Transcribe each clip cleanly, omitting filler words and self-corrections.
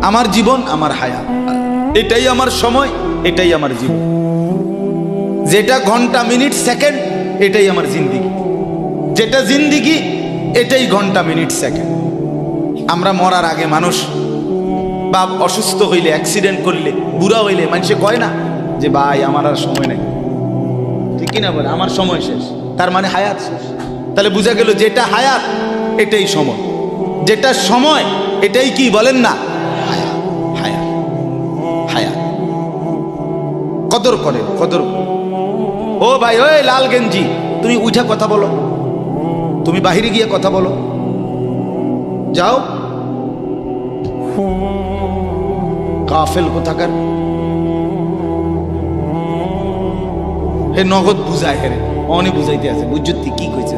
আমার জীবন, আমার হায়াত, এটাই আমার সময়, এটাই আমার জীবন। যেটা ঘন্টা, মিনিট, সেকেন্ড, এটাই আমার জিন্দিগি। যেটা জিন্দিগি, এটাই ঘন্টা, মিনিট, সেকেন্ড। আমরা মরার আগে মানুষ বাপ অসুস্থ হইলে, অ্যাক্সিডেন্ট করলে, বুড়া হইলে মানুষে কয় না যে ভাই আমার আর সময় নেই, ঠিক কিনা বলে, আমার সময় শেষ, তার মানে হায়াত শেষ। তাহলে বোঝা গেল যেটা হায়াত এটাই সময়, যেটা সময় এটাই কি বলেন না হায়াত। হায়াত হায়াত কদর করে, কদর। ও ভাই, ওই লাল গেঞ্জি, তুমি উঠা কথা বলো, তুমি বাহিরে গিয়ে কথা বলো, যাও। কাফেল কোথাকার, হে নগদ বুঝায়, হেরে অনেক বুঝাইতে আছে, বুঝতে কি কইছে।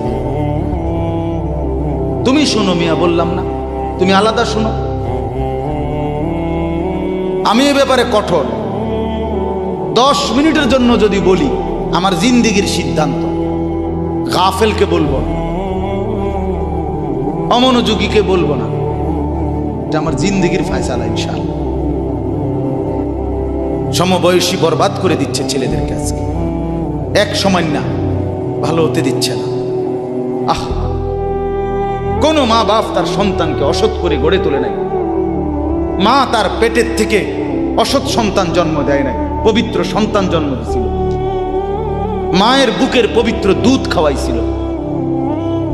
তুমি শোনো মিয়া, বললাম না তুমি আলাদা শোনো। আমি এ ব্যাপারে কঠোর। 10 মিনিটের জন্য যদি বলি আমার জিন্দিগির সিদ্ধান্ত, গাফেলকে বলবো, অমনোযোগীকে বলবো না, এটা আমার জিন্দিগির ফয়সালা ইনশাআল্লাহ। সমবয়সী বরবাদ করে দিচ্ছে ছেলেদেরকে আজকে, এক সময় না ভালো হতে দিচ্ছে না। আহ, কোন মা বাপ তার সন্তানকে অসৎ করে গড়ে তোলে নাই। মা তার পেটের থেকে অসৎ সন্তান জন্ম দেয় নাই, পবিত্র সন্তান জন্ম দিয়েছিল। মায়ের বুকের পবিত্র দুধ খাওয়াইছিল,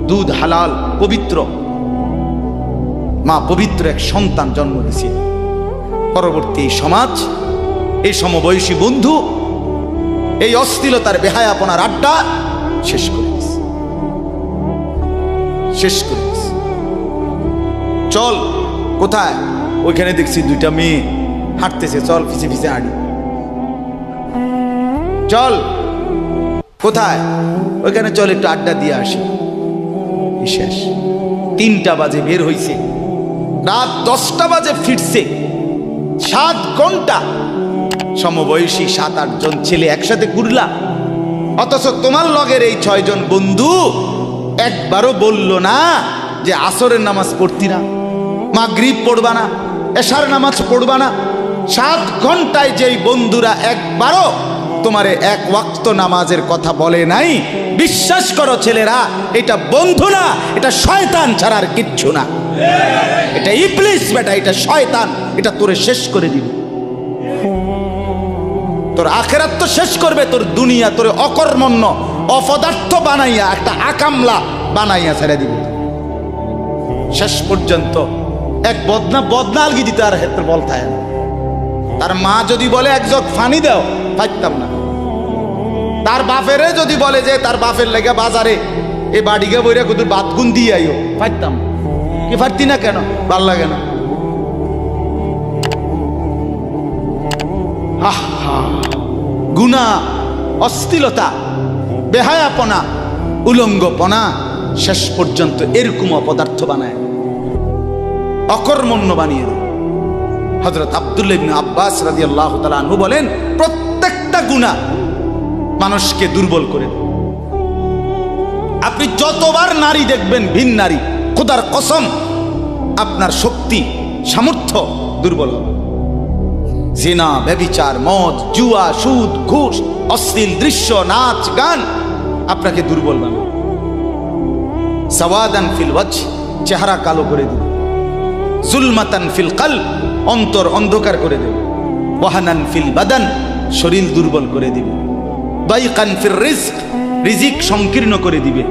দুধ হালাল পবিত্র। মা পবিত্র এক সন্তান জন্ম দিয়েছিল। পরবর্তী এই সমাজ, এই সমবয়সী বন্ধু এই অশ্লীলতার বেহায়াপনার আড্ডা শেষ করে দিয়েছে, শেষ করে দিয়েছে। চল কোথায়, ওইখানে দেখছি 2টা মেয়ে হাঁটতেছে, চল পিছে পিছে হাঁটি। চল কোথায়, ওইখানে চল একটু আড্ডা দিয়ে আসি। শেষ। 3টা বাজে বের হইছে, রাত 10টা বাজে ফিরছে। 7 ঘন্টা সমবয়সী 7-8 জন ছেলে একসাথে ঘুরলা, অথচ তোমার লগের এই 6 জন বন্ধু একবারও বলল না যে আসরের নামাজ পড়তি না, মাগরিব পড়বা না, এশার নামাজ পড়বা না। 7 ঘন্টায় যেই বন্ধুরা একবারও তোমারে 1 ওয়াক্ত নামাজের কথা বলে নাই, বিশ্বাস করো ছেলেরা, এটা বন্ধু না, এটা শয়তান ছাড়া আর কিচ্ছু না। এটা ইবলিস বেটা, এটা শয়তান, এটা তোরে শেষ করে দিবে। তোর আখিরাত তো শেষ করবে, তোর দুনিয়া তোরে অকর্মণ্য অপদার্থ বানাইয়া একটা আকামলা বানাইয়া ছেড়ে দিবে। শেষ পর্যন্ত এক বদনা আলগি দিতে আর ক্ষেত্রে বলতায় না। তার মা যদি বলে 1 জগ পানি দাও, পাইতাম না। তার বাপেরে যদি বলে যে তার বাপের লেগে বাজারে এ বাড়িকে বইরা কত ভাত গুন দিয়ে আইও, পাইতাম কি, পারতি না কেন, ভাল লাগে না। গুনাহ, অশ্লীলতা, বেহায়াপনা, উলঙ্গপনা শেষ পর্যন্ত এরকম অপদার্থ বানায়, অকর্মণ্য বানিয়ে দেয়। হযরত আব্দুল্লাহ ইবনে আব্বাস রাদিয়াল্লাহু তাআলা আনহু বলেন, প্রত্যেকটা গুনাহ মানুষকে দুর্বল করে দেয়। আপনি যতবার নারী দেখবেন ভিন নারী, খোদার কসম আপনার শক্তি সামর্থ্য দুর্বল হবে। জিনা, ব্যভিচার, মদ, জুয়া, সুদ, ঘুষ, অশ্লীল দৃশ্য, নাচ, গান আপনাকে দুর্বল বানাবে। সাওয়াদান ফিল ওয়াজহ, চেহারা কালো করে দিবে। জুলমাতান ফিল কলব, অন্তর অন্ধকার করে দেবে। ওয়াহানান ফিল বাদান, শরীর দুর্বল করে দিবে। দাইকান ফির রিজক, রিজিক সংকীর্ণ করে দিবে।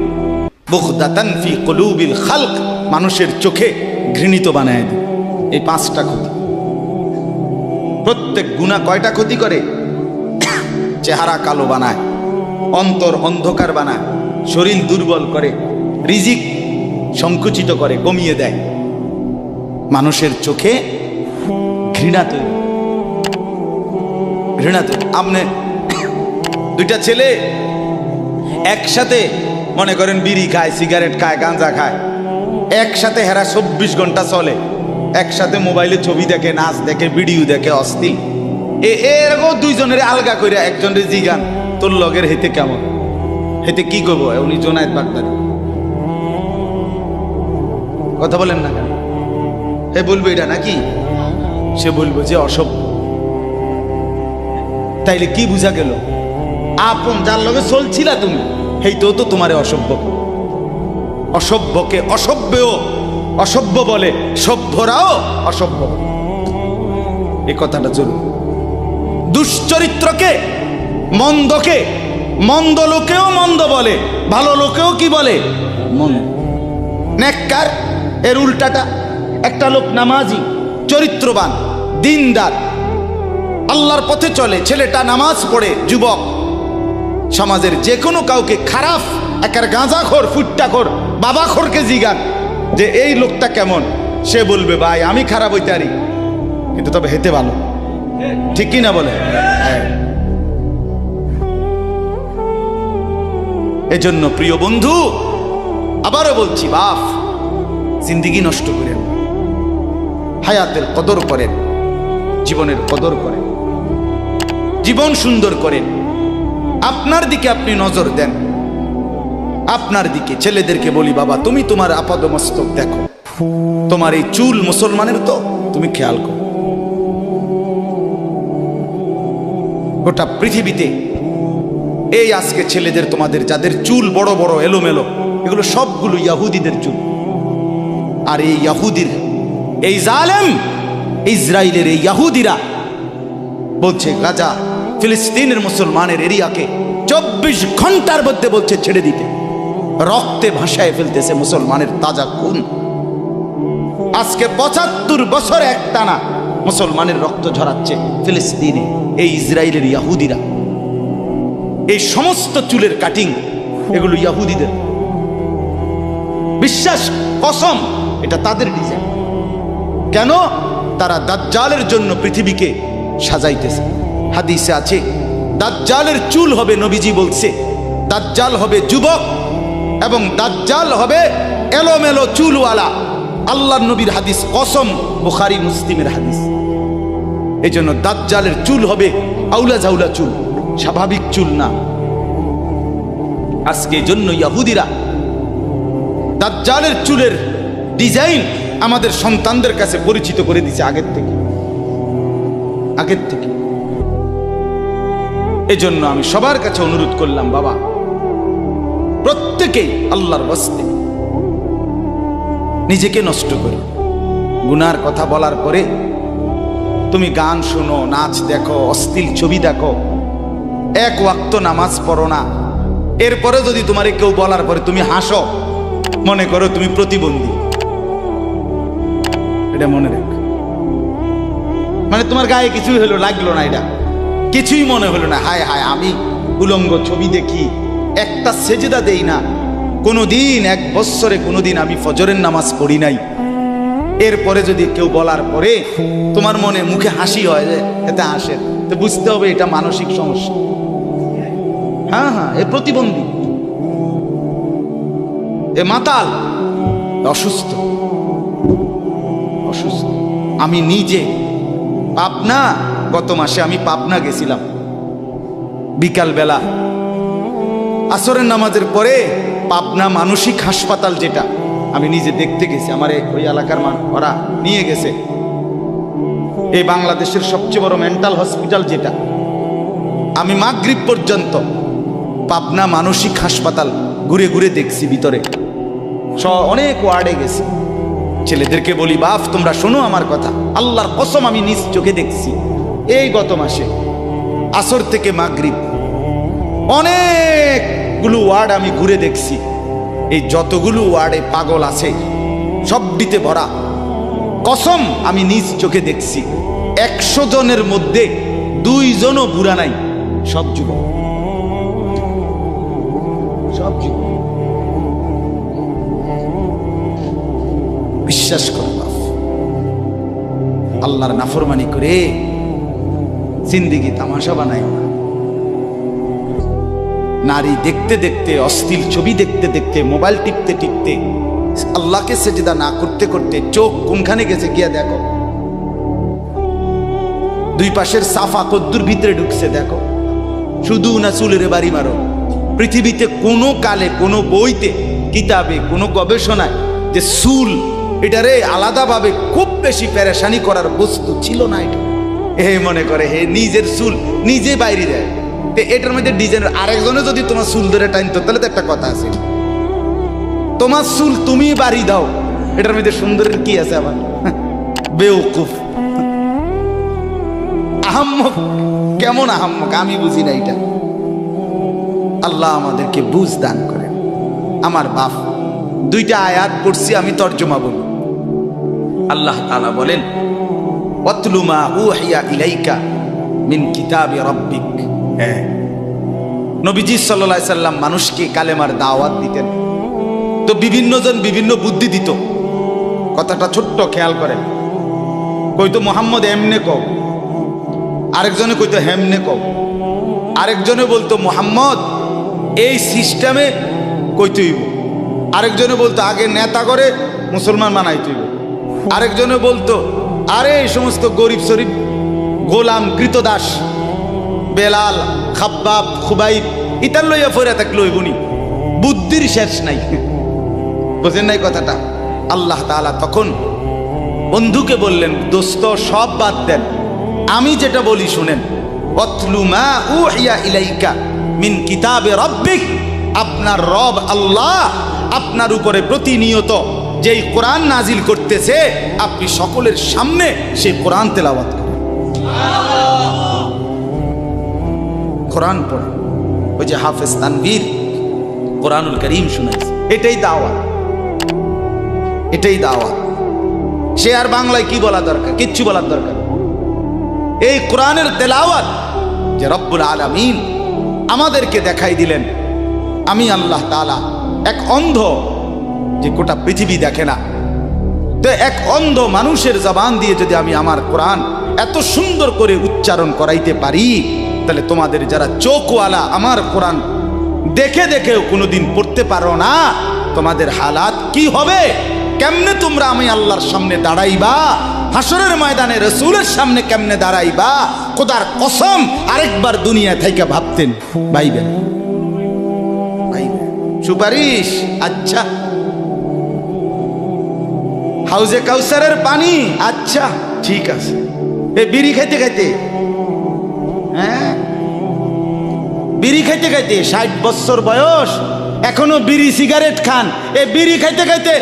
বুগদাতান ফি কুলুবিল খালক, মানুষের চোখে ঘৃণিত বানায় দিবে। এই 5টা ক্ষতি। প্রত্যেক গুনাহ কয়টা ক্ষতি করে? চেহারা কালো বানায়, অন্তর অন্ধকার বানায়, শরীর দুর্বল করে, রিজিক সংকুচিত করে, কমিয়ে দেয়, মানুষের চোখে ঘৃণা তৈরি, ঘৃণা তৈরি। আপনি 2টা ছেলে একসাথে মনে করেন বিড়ি খায়, সিগারেট খায়, গাঁজা খায়, একসাথে হেরা 24 ঘন্টা চলে, একসাথে মোবাইলে ছবি দেখে, নাচ দেখে, ভিডিও দেখে, অস্থির। এরকম 2 জনের আলগা করে একজনের জিগান তোর লগের হেতে কেমন, হেতে কি করবো, উনি জোনায়েদ বাগদাদি, কথা বলেন না কেন? হে বলবে এটা নাকি? সে বলবো যে অসভ্য। তাইলে কি বুঝা গেল? আপন যার লগে চলছিলা তুমি, এই তো তোমারে অসভ্য। অসভ্যকে অসভ্যও অসভ্য বলে, সভ্যরাও অসভ্য। এই কথাটা জরুরি। দুশ্চরিত্রকে, মন্দকে মন্দ লোকেও মন্দ বলে, ভালো লোকেও কি বলে? মন্দ। নেককার এর উল্টাটা। একটা লোক নামাজি, চরিত্রবান, দিনদার, আল্লাহর পথে চলে, ছেলেটা নামাজ পড়ে, যুবক, সমাজের যে কোনো কাউকে খারাপ, একার গাঁজাখোর, ফুট্টাখোর, বাবাখোরকে জিগান যে এই লোকটা কেমন, সে বলবে ভাই আমি খারাপ হইতে পারি, কিন্তু তবে হেতে ভালো। ঠিক কি না বলে? হ্যাঁ। এজন্য প্রিয় বন্ধু, আবারও বলছি, বাপ জিন্দিগি নষ্ট করেন, হায়াতের কদর করেন, জীবনের কদর করেন, জীবন সুন্দর করেন। আপনার দিকে আপনি নজর দেন, আপনার দিকে। ছেলেদেরকে বলি, বাবা তুমি তোমার আপাদমস্তক দেখো, তোমার এই চুল মুসলমানের তো, তুমি খেয়াল করো। গোটা পৃথিবীতে এই আজকে ছেলেদের, তোমাদের যাদের চুল বড় বড় এলোমেলো, এগুলো সবগুলো ইয়াহুদিদের চুল। আর এই ইয়াহুদির, এই জালেম ইসরায়েলের এই ইয়াহুদিরা বলছে গাজা ফিলিস্তিনের মুসলমানের এরিয়াকে 24 ঘন্টার মধ্যে বলছে ছেড়ে দিতে। রক্তে ভাসায় ফেলতেছে মুসলমানের তাজা খুন। আজকে 75 বছর একটানা মুসলমানের রক্ত ঝরাচ্ছে ফিলিস্তিনে এই ইসরায়েলের ইয়াহুদিরা। এই সমস্ত চুলের কাটিং এগুলো ইয়াহুদিদের। বিশ্বাস, কসম, এটা তাদের ডিজাইন। কেন? তারা দাজ্জালের জন্য পৃথিবীকে সাজাইতেছে। হাদিসে আছে দাজ্জালের চুল হবে, নবীজি বলছে দাজ্জাল হবে যুবক এবং দাজ্জাল হবে এলোমেলো চুলওয়ালা। আল্লাহর নবীর হাদিস, কসম, বুখারী মুসলিমের হাদিস। এই জন্য দাজ্জালের চুল হবে আউলা ঝাউলা চুল, স্বাভাবিক চুল না। আজকে এই জন্য ইয়াহুদিরা দাজ্জালের চুলের ডিজাইন আমাদের সন্তানদের কাছে পরিচিত করে দিছে আগের থেকে। এজন্য আমি সবার কাছে অনুরোধ করলাম, বাবা প্রত্যেকেই আল্লাহর ওয়াস্তে নিজেকে নষ্ট করো। গুনার কথা বলার পরে তুমি গান শোনো, নাচ দেখো, অশ্লীল ছবি দেখো, এক ওয়াক্ত নামাজ পড়ো না, এরপরে যদি তোমারে কেউ বলার পরে তুমি হাসো, মনে করো তুমি প্রতিবন্ধী। এটা মনে রেখ। মানে তোমার গায়ে কিছুই হলো, লাগলো না, এটা কিছুই মনে হলো না। হায় হায়, আমি উলঙ্গ ছবি দেখি, একটা সেজদা দেই না কোনোদিন, 1 বছরে কোনোদিন আমি ফজরের নামাজ পড়ি নাই, এরপরে যদি কেউ বলার পরে তোমার মনে মুখে হাসি হয়, যে এতে হাসে, তো বুঝতে হবে এটা মানসিক সমস্যা। হ্যাঁ, এ প্রতিবন্ধী, এ মাতাল, অসুস্থ। আমি নিজে পাবনা, গত মাসে আমি পাবনা গেছিলাম, বিকাল বেলা আসরের নামাজের পরে পাবনা মানসিক হাসপাতাল, যেটা আমি নিজে দেখতে গেছি, আমার ওই এলাকার ওরা নিয়ে গেছে। এই বাংলাদেশের সবচেয়ে বড় মেন্টাল হসপিটাল যেটা, আমি মাগরিব পর্যন্ত পাবনা মানসিক হাসপাতাল ঘুরে ঘুরে দেখছি, ভিতরে অনেক ওয়ার্ডে গেছি। ছেলেদেরকে বলি, বাপ তোমরা শোনো আমার কথা, আল্লাহর কসম আমি নিজ চোখে দেখছি। এই গত মাসে আসর থেকে মাগরিব অনেকগুলো ওয়ার্ড আমি ঘুরে দেখছি। এই যতগুলো ওয়ার্ডে পাগল আছে সবটিতে ভরা। কসম আমি নিজ চোখে দেখছি, 100 জনের মধ্যে 2 জনও বুড়া নাই, সব যুবক, সব যুবক। বিশ্বাস করো, আল্লাহর নাফরমানি করে জিন্দেগি তামাশা বানায় না। নারী দেখতে দেখতে, অশ্লীল ছবি দেখতে দেখতে, মোবাইল টিপতে টিপতে, আল্লাহকে সেজদা না করতে করতে চোখ কোনখানে গেছে গিয়া দেখো। 2 পাশের সাফা কদ্দুর ভিতরে ঢুকছে দেখো। শুধু না চুলের বাড়ি মারো। পৃথিবীতে কোনো কালে, কোনো বইতে, কিতাবে, কোনো গবেষণায় যে চুল এটারে আলাদাভাবে খুব বেশি পেরেশানি করার বস্তু ছিল না। এটা মনে করে নিজের চুল নিজে বাইরে যায়। তো এটার মধ্যে ডিজাইন আরেকজনে যদি তোমার চুল ধরে টাইনতো তাহলে তো একটা কথা আছে, তোমার চুল তুমি বাড়ি দাও, এটার মধ্যে সুন্দরের কি আছে আবার? বেউকুফ, আহাম্মক। কেমন আহাম্মক আমি বুঝি না এটা। আল্লাহ আমাদেরকে বুঝ দান করেন। আমার বাপ, দুইটা আয়াত পড়ছি, আমি তর্জমা বলি। আল্লাহ তাআলা বলেন, ওয়াতলু মা উহিয়া ইলাইকা মিন কিতাবি রাব্বিক। নবীজি সাল্লাল্লাহু আলাইহি সাল্লাম মানুষকে কালেমার দাওয়াত দিতেন, তো বিভিন্ন জন বিভিন্ন বুদ্ধি দিত। কথাটা ছোট্ট খেয়াল করেন। কইতো মোহাম্মদ এমনে কও, আরেকজনে কইতো হেমনে কও, আরেকজনে বলতো মোহাম্মদ এই সিস্টেমে কইতেইব, আরেকজনে বলতো আগে নেতা করে মুসলমান বানাইতেইব, আরেকজনে বলতো আরে এই সমস্ত গরিব শরীফ গোলাম কৃতদাস বেলাল খাব্বাব খুবাইব ইতার লইয়া ফইরা থাকলে হইবনি, বুদ্ধির শেষ নাই। বুঝেন নাই কথাটা? আল্লাহ তাআলা তখন বন্ধুকে বললেন, দোস্ত সব বাদ দেন, আমি যেটা বলি শুনেন। ওয়াতলু মা উহিয়া ইলাইকা মিন কিতাবে রাব্বিক। আপনার রব আল্লাহ আপনার উপরে প্রতিনিয়ত যেই কোরআন নাজিল করতেছে, আপনি সকলের সামনে সেই কোরআন তেলাওয়াত করেন, কোরআন পড়েন। ওই যে হাফেজ তানভীর কোরআনুল কারীম শুনাইছে, এটাই দাওয়াত, এটাই দাওয়াত। সে আর বাংলায় কি বলা দরকার? কিচ্ছু বলার দরকার। এই কোরআনের তেলাওয়াত যে রব্বুল আলামিন আমাদেরকে দেখাই দিলেন। আমি আল্লাহ তাআলা এক অন্ধ, যে গোটা পৃথিবী দেখে না, তো এক অন্ধ মানুষের জবান দিয়ে যদি আমি আমার কোরআন এত সুন্দর করে উচ্চারণ করাইতে পারি, তাহলে তোমাদের যারা চোখওয়ালা আমার কোরআন দেখে দেখেও কোনোদিন পড়তে পারো না, তোমাদের হালাত কি হবে? কেমনে তোমরা আমি আল্লাহর সামনে দাঁড়াইবা? হাসরের ময়দানে রাসূলের সামনে কেমনে দাঁড়াইবা? খোদার কসম আরেকবার দুনিয়া থেকে ভাবতেন ভাইবেন, সুপারিশ। আচ্ছা, হাউজে কাউসারের পানি, আচ্ছা ঠিক আছে। এই বিড়ি খাইতে খাইতে, বিড়ি খাইতে খাইতে 60 বছর বয়স, এখনো বিড়ি সিগারেট খান। এই বিড়ি খাইতে খাইতে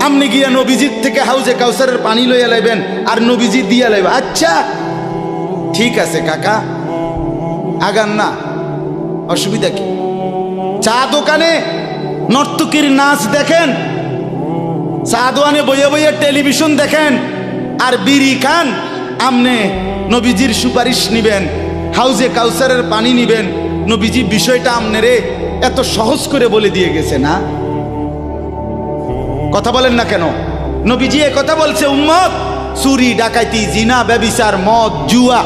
আপনি গিয়া নবীজির থেকে হাউজে কাউসারের পানি লইয়া লাইবেন আর নবীজি দিয়া লাইবে। আচ্ছা ঠিক আছে কাকা, আগান না, অসুবিধা কি? চা দোকানে নর্তকীর নাচ দেখেন, চা দোকানে বইয়া বইয়া টেলিভিশন দেখেন, আর বিড়ি খান। আমনে নবীজির সুপারিশ নিবেন, হাউজে কাউসারের পানি নিবেন। নবীজি বিষয়টা আমনেরে এত সহজ করে বলে দিয়ে গেছে না? কথা বলেন না কেন? নবীজি এ কথা বলছে, উম্মত চুরি ডাকাইতি জিনা ব্যভিচার মদ জুয়া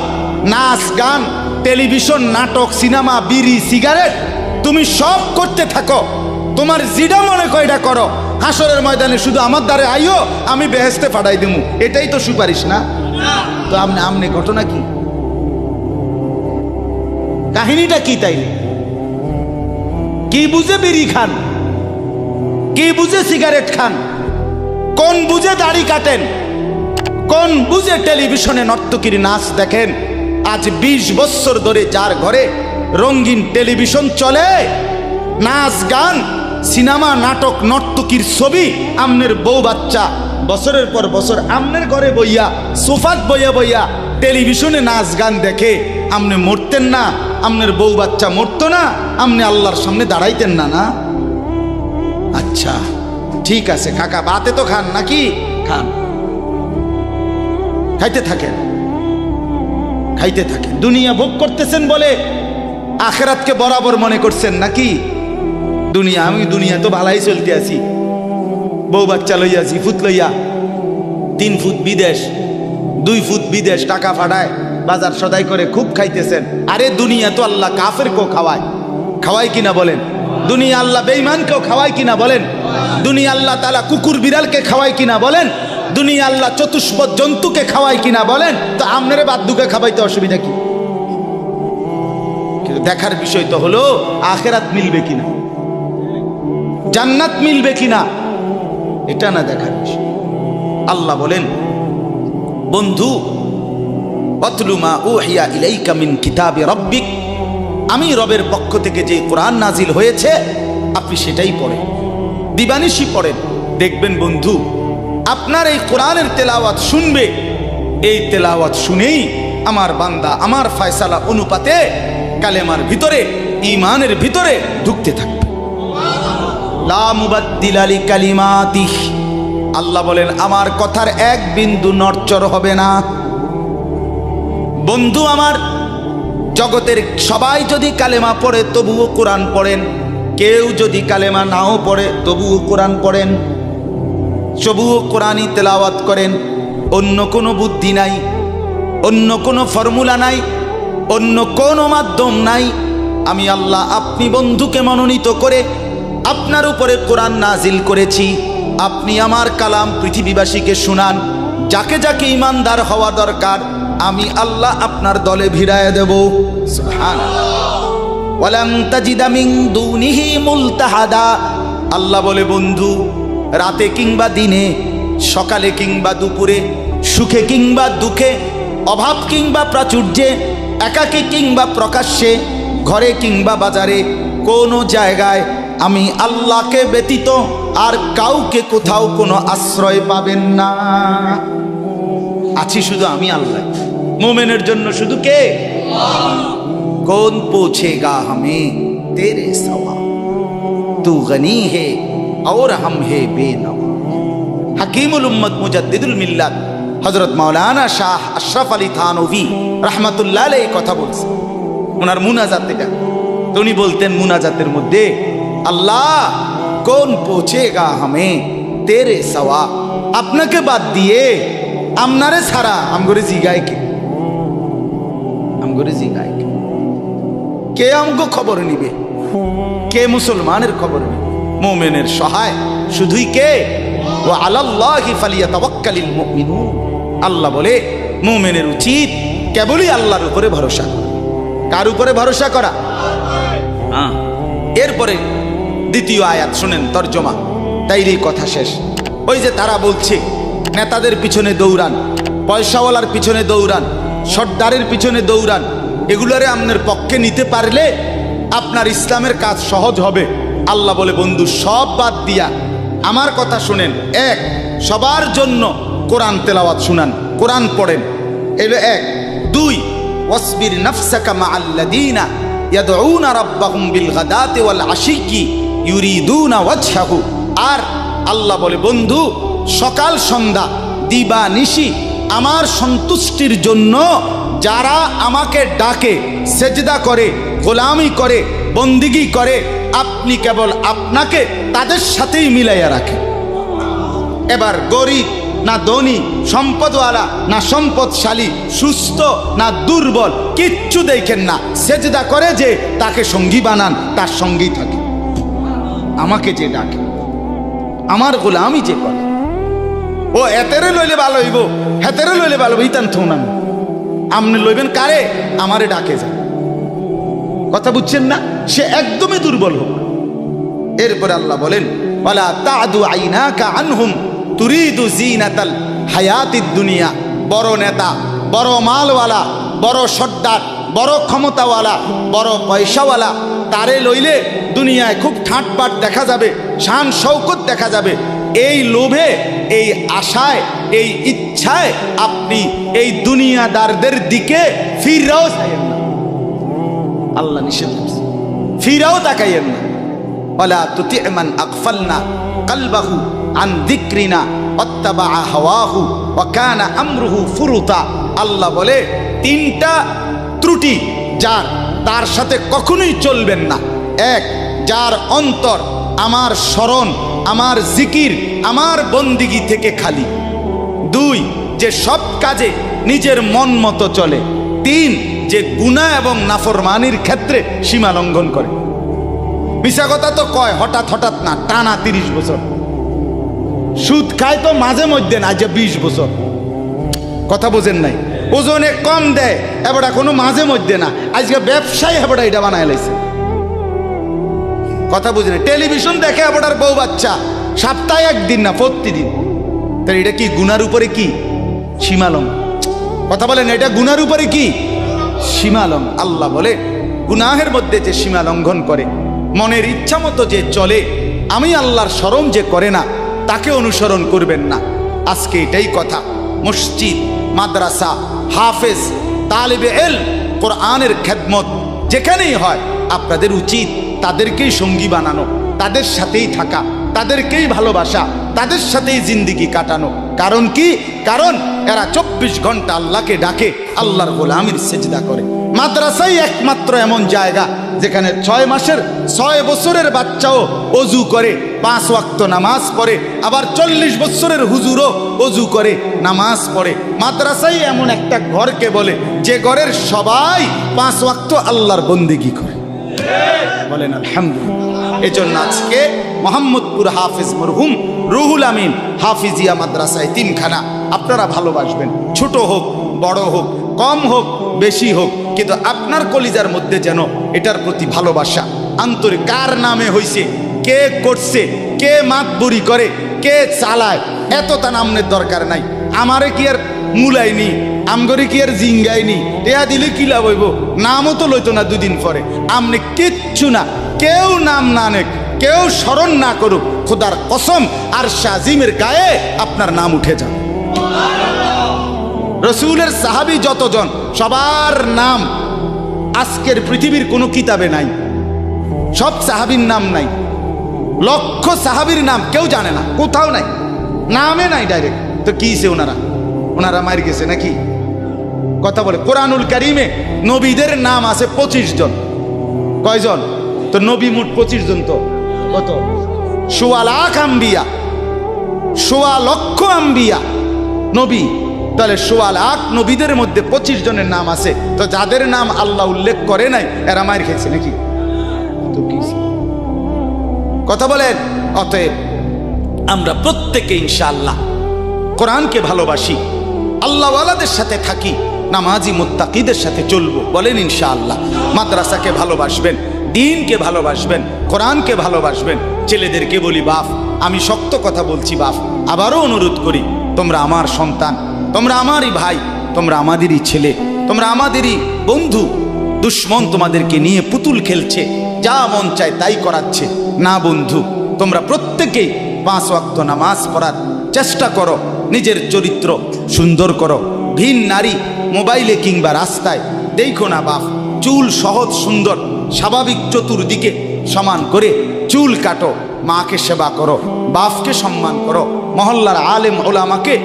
নাচ গান টেলিভিশন নাটক সিনেমা বিড়ি সিগারেট তুমি সব করতে থাকো, তোমার জিডা মনে কয়টা করো, হাসরের ময়দানে শুধু আমার দ্বারে আইও, আমি বেহেশতে পাঠাই দেবো। এটাই তো সুপারিশ না? তো আমনে ঘটনা কি, কাহিনীটা কি? তাইলে কি বুঝে বিড়ি খান, কি বুঝে সিগারেট খান, কোন বুঝে দাড়ি কাটেন, কোন বুঝে টেলিভিশনে নর্তকীর নাচ দেখেন? আজ 20 বছর ধরে যার ঘরে রঙিন টেলিভিশন চলে, নাচ গান সিনেমা নাটক নর্তকীর ছবি, আমনের বউ বাচ্চা বছরের পর বছর আমনের ঘরে বইয়া সোফাত বইয়া বইয়া টেলিভিশনে নাচ গান দেখে, আমনে মরতেন না? আমনের বউ বাচ্চা মরতো না? আমনে আল্লাহর সামনে দাঁড়াইতেন না? না? আচ্ছা ঠিক আছে কাকা, বাতে তো খান নাকি? খান, খাইতে থাকেন, খাইতে থাকেন। দুনিয়া ভোগ করতেছেন বলে আখিরাতকে বরাবর মনে করছেন নাকি? দুনিয়া, আমি দুনিয়া তো ভালাই চলতে আছি, বউ বাচ্চা লইয়া 2 ফুট লইয়া 3 ফুট বিদেশ 2 ফুট বিদেশ টাকা ফাটায় বাজার সদাই করে খুব খাইতেছেন। আরে দুনিয়া তো আল্লাহ কাফেরকেও খাওয়ায়, খাওয়ায় কিনা বলেন? দুনিয়া আল্লাহ বেঈমানকেও খাওয়ায় কিনা বলেন? দুনিয়া আল্লাহ তাআলা কুকুর বিড়ালকে খাওয়ায় কিনা বলেন? দুনিয়া আল্লাহ চতুষ্পদ জন্তুকে খাওয়ায় কিনা বলেন? তো আমনেরে বাদ্দুকে খাওয়াইতে অসুবিধা কি? কিন্তু দেখার বিষয় তো হলো আখিরাত মিলবে কিনা, জান্নাত মিলবে কিনা, এটা না দেখার বিষয়। আল্লাহ বলেন, বন্ধু অতলু মা উহিয়া ইলাইকা মিন কিতাবি রাব্বিক, আমি রবের পক্ষ থেকে যে কোরআন নাজিল হয়েছে আপনি সেটাই পড়েন, দিবানিশি পড়েন। দেখবেন বন্ধু, আপনার এই কোরআনের তেলাওয়াত শুনবে, এই তেলাওয়াত শুনেই আমার বান্দা আমার ফয়সালা অনুপাতে কালেমার ভিতরে, ঈমানের ভিতরে ঢুকতে থাকবে। লা মুবাদ্দিলা লিকালিমাতিহি, আল্লাহ বলেন আমার কথার এক বিন্দু নড়চড় হবে না। বন্ধু আমার, জগতের সবাই যদি কালেমা পড়ে তবুও কোরআন পড়েন, কেউ যদি কালেমা নাও পড়ে তবুও কোরআন পড়েন, তবুও কোরআনই তেলাওয়াত করেন। অন্য কোনো বুদ্ধি নাই, অন্য কোনো ফর্মুলা নাই, অন্য কোনো মাধ্যম নাই। আমি আল্লাহ আপনি বন্ধুকে মনোনীত করে আপনার উপরে কোরআন নাজিল করেছি। আপনি আমার কালাম পৃথিবীবাসীকে শুনান, যাকে যাকে ইমানদার হওয়া দরকার আমি আল্লাহ আপনার দলে ভিড়ায় দেব। সুবহানাল্লাহ। ওয়ালাম তাজিদা মিন দুনিহি মুলতাহাদা, আল্লাহ বলে বন্ধু রাতে কিংবা দিনে, সকালে কিংবা দুপুরে, সুখে কিংবা দুঃখে, অভাব কিংবা প্রাচুর্যে, একাকী কিংবা প্রকাশ্যে, ঘরে কিংবা বাজারে, কোনো জায়গায় আমি আল্লাহকে ব্যতীত আর কাউকে কোথাও কোনো আশ্রয় পাবেন না। আছি শুধু আমি আল্লাহ। মোমেনের জন্য শুধু কে? কৌন পৌঁছেগা হমে তেরে সওয়া, তু গনি হে और हम है बेनवा। हकीमुल उम्मत मुजद्दिदुल मिल्लत हजरत मौलाना शाह अशरफ अली थानवी रहमतुल्लाह अलैहि কথা বলছেন, ওনার মুনাজাত এটা। তো উনি বলতেন মুনাজাতের মধ্যে, আল্লাহ কোন পৌঁছেগা হামে তেরে সওয়া, আপনাকে বাদ দিয়ে আমনারে ছাড়া আমগরে জিগায় কে, আমগরে জিগায় কে, কে আমগো খবর নিবে, কে মুসলমানের খবর নিবে? মুমিনের সহায় শুধুই কে? ওয়া আলাল্লাহি ফালিয়াতাওয়াক্কালিল মুমিনুন, আল্লাহ বলে মুমিনের উচিত কেবলই আল্লাহর উপরে ভরসা করা। কার উপরে ভরসা করা? হ্যাঁ। এরপরে দ্বিতীয় আয়াত শুনেন, তরজমা, তাইরই কথা শেষ। ওই যে তারা বলছে নেতাদের পিছনে দৌড়ান, পয়সাওয়ালার পিছনে দৌড়ান, সর্দারের পিছনে দৌড়ান, এগুলোরে আপনার পক্ষে নিতে পারলে আপনার ইসলামের কাজ সহজ হবে। আল্লাহ বলে বন্ধু সব বাদ দিয়া আমার কথা শুনেন। এক, সবার জন্য কোরআন তেলাওয়াত শুনান, কোরআন পড়েন, এলো এক। দুই, ওয়াসবির নাফসাকা মাআল্লাযীনা ইয়াদউনা রাব্বাহুম বিল গাদাতি ওয়াল আশিয়্যি ইউরিদুনা ওয়াজহাহু। আর আল্লাহ বলে বন্ধু সকাল সন্ধ্যা দিবা নিশি আমার সন্তুষ্টির জন্য যারা আমাকে ডাকে, সেজদা করে, গোলামি করে, বন্দিগি করে, আপনি কেবল আপনাকে তাদের সাথেই মিলাইয়া রাখেন। এবার গরিব না ধনী, সম্পদওয়ালা না সম্পদশালী, সুস্থ না দুর্বল, কিচ্ছু দেখেন না, সেজদা করে যে তাকে সঙ্গী বানান, তার সঙ্গী থাকে। আমাকে যে ডাকে, আমার গোলামি যে করে, ও এতেরে লইলে ভালো হইব, হেতেরে লইলে ভালো হইব, ইতান থুন আমি। আপনি লইবেন কারে? আমারে ডাকে যায়। কথা বুঝছেন না? সে একদমই দুর্বল হোক। এরপরে আল্লাহ বলেন, ওয়ালা তা'দু আইনাকা আনহুম তুরিদু জিনাতাল হায়াতিদ দুনিয়া। বড় নেতা, বড় মালওয়ালা, বড় সর্দার, বড় ক্ষমতাওয়ালা, বড় পয়সাওয়ালা, তারে লইলে দুনিয়ায় খুব ঠাটবাট দেখা যাবে, শান শৌকত দেখা যাবে। এই লোভে, এই আশায়, এই ইচ্ছায় আপনি এই দুনিয়াদারদের দিকে ফিরাও চাইয়েন না। আল্লাহ নিষেধ করছে, ফিরাও তাকাইয়েন না। ওয়ালা তুতি মান আগফালনা কলবাহু আন যিকরিনা ওয়াত্তাবা হাওয়াহু ওয়া কানা আমরুহু ফুরুতা। আল্লাহ বলে তিনটা ত্রুটি যার, তার সাথে কখনোই চলবেন না। এক, যার অন্তর আমার স্মরণ, আমার জিকির, আমার বন্দিগি থেকে খালি। দুই, যে সব কাজে নিজের মন মতো চলে। তিন, যে গুনাহ এবং নাফরমানির ক্ষেত্রে সীমা লঙ্ঘন করে। মিশা কথা তো কয় হঠাৎ হঠাৎ না, টানা 30 বছর। সুদ খায় তো মাঝে মধ্যে না, যে 20 বছর। কথা বোঝেন নাই? ওজনে কম দেয় এবার কোনো মাঝে মধ্যে না, আজকে ব্যবসায়ী এবার এটা বানায় লাইছে। কথা বুঝলেন? টেলিভিশন দেখে এবার বউ বাচ্চা, সপ্তাহে একদিন না, প্রতিদিন। তাহলে এটা কি গুনার উপরে কি সীমালঙ্ঘন? কথা বলেন, এটা গুনার উপরে কি সীমালঙ্ঘন? আল্লাহ বলে গুনাহের মধ্যে যে সীমা লঙ্ঘন করে, মনের ইচ্ছা মতো যে চলে, আমি আল্লাহর স্মরণ যে করে না, তাকে অনুসরণ করবেন না। আজকে এটাই কথা। মসজিদ, মাদ্রাসা, হাফেজ, তালিবে ইলম, কোরআনের খেদমত যেখানেই হয়, আপনাদের উচিত তাদেরকেই সঙ্গী বানানো, তাদের সাথেই থাকা, তাদেরকেই ভালোবাসা, তাদের সাথেই জিন্দেগি কাটানো। কারণ কি? কারণ এরা 24 ঘন্টা আল্লাহকে ডাকে, আল্লাহর গোলামির সেজদা করে। মাদ্রাসাই একমাত্র এমন জায়গা যেখানে 6 মাসের 6 বছরের বাচ্চাও অজু করে, 5 ওয়াক্ত নামাজ পড়ে, আবার 40 বছরের হুজুরও অজু করে, নামাজ পড়ে। মাদ্রাসাই এমন একটা ঘরকে বলে যে ঘরের সবাই 5 ওয়াক্ত আল্লাহর বন্দেগী করে। বলেন আলহামদুলিল্লাহ। এজন্য আজকে মোহাম্মদপুর হাফেজ মরহুম রুহুল আমিন হাফিজিয়া মাদ্রাসায় 3খানা আপনারা ভালোবাসবেন। ছোট হোক, বড় হোক, কম হোক, বেশি হোক, কিন্তু আপনার কলিজার মধ্যে যেন এটার প্রতি ভালোবাসা, আন্তরিক, কার নামে হইছে, কে করছে, কে মাতবুরি করে, কে চালায়, এত তা নামের দরকার নাই। আমারে কি আর মুলাইনি, আমগরে কি আর জিঙ্গাইনি, টেয়া দিলে কি লাভ হইব? নামও তো লইতো না 2 দিন পরে। আমনে কিচ্ছু না, কেউ নাম না নেক, কেউ স্মরণ না করুক, খোদার কসম আর শাজিমের গায়ে আপনার নাম উঠে যাবে। রসুলের সাহাবী যতজন, সবার নাম আজকের পৃথিবীর কোনো কিতাবে নাই। সব সাহাবীর নাম নাই, লক্ষ সাহাবীর নাম কেউ জানে না, কোথাও নাই, নামে নাই ডাইরেক্ট। তো কিছে ওনারা মার গেছে নাকি? কথা বলে কোরআনুল কারিমে নবীদের নাম আছে 25 জন। কয়জন? তো নবী মোট 25 জন। তো কত? 1.25 লাখ আম্বিয়া, 1.25 লক্ষ আম্বিয়া নবী। তাহলে 1.25 লাখ নবীদের মধ্যে 25 জনের নাম আছে। তো যাদের নাম আল্লাহ উল্লেখ করে নাই, এরা মার খেয়েছে নাকি? তো কি কথা বলেন? অতএব আমরা প্রত্যেকে ইনশাআল্লাহ কোরআনকে ভালোবাসি, আল্লাহওয়ালাদের সাথে থাকি, নামাজি মুত্তাকিদের সাথে চলবো। বলেন ইনশাআল্লাহ। মাদ্রাসাকে ভালোবাসবেন, দ্বীনকে ভালোবাসবেন, কোরআনকে ভালোবাসবেন। ছেলেদেরকে বলি, বাপ, আমি শক্ত কথা বলছি বাপ, আবারও অনুরোধ করি, তোমরা আমার সন্তান, তোমরা আমারই ভাই, তোমরা আমাদেরই ছেলে, তোমরা আমাদেরই বন্ধু। দুশ্মন তোমাদেরকে নিয়ে পুতুল খেলছে, যা মন চায় তাই করাচ্ছে। না বন্ধু, তোমরা প্রত্যেকেই 5 ওয়াক্ত নামাজ পড়ার চেষ্টা করো, নিজের চরিত্র সুন্দর করো। ভিন নারী মোবাইলে কিংবা রাস্তায় দেখো না বাপ। চুল সহজ সুন্দর স্বাভাবিক চতুর্দিকে সমান করে চুল কাটো, মাকে সেবা করো, বাপকে সম্মান করো, মহল্লার আলেম ওলামাকে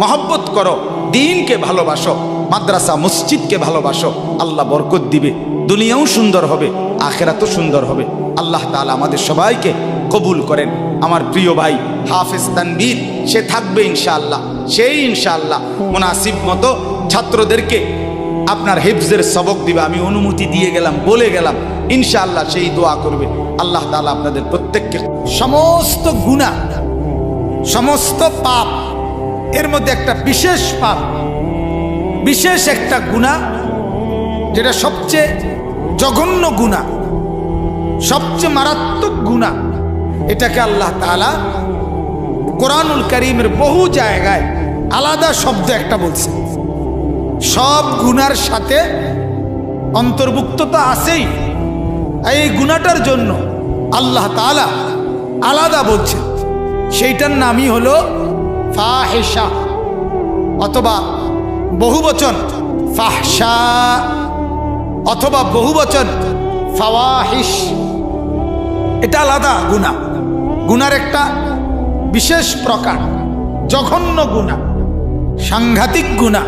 মহব্বত করো, দ্বীনকে ভালোবাসো, মাদ্রাসা মসজিদকে ভালোবাসো। আল্লাহ বরকত দিবে, দুনিয়াও সুন্দর হবে, আখেরাতও সুন্দর হবে। আল্লাহ তাআলা আমাদের সবাইকে কবুল করেন। আমার প্রিয় ভাই হাফেজ তানভীর, সে থাকবে ইনশাআল্লাহ। সেই ইনশাআল্লাহ মুনাসিব মতো ছাত্রদেরকে আপনার হিফজের সবক দিবে। আমি অনুমতি দিয়ে গেলাম, বলে গেলাম, ইনশাআল্লাহ সেই দোয়া করবে। আল্লাহ তাআলা আপনাদের প্রত্যেককে সমস্ত গুনাহ, সমস্ত পাপ, এর মধ্যে একটা বিশেষ পাপ, বিশেষ একটা গুনাহ, যেটা সবচেয়ে জঘন্য গুনাহ, সবচেয়ে মারাত্মক গুনাহ, এটাকে আল্লাহ তাআলা কোরআনুল কারীমের বহু জায়গায় আলাদা শব্দ একটা বলছে। সব গুনার সাথে অন্তর্ভুক্ত তো আছেই, এই গুনাহটার জন্য আল্লাহ তাআলা আলাদা বলছে। সেইটার নামই হলো ফাহিশা, অথবা বহুবচন ফাহশা, অথবা বহুবচন ফাওয়াহিশ। এটা আলাদা গুনাহ, গুনার একটা বিশেষ প্রকার, জঘন্য গুনাহ, সাংঘাতিক গুনাহ।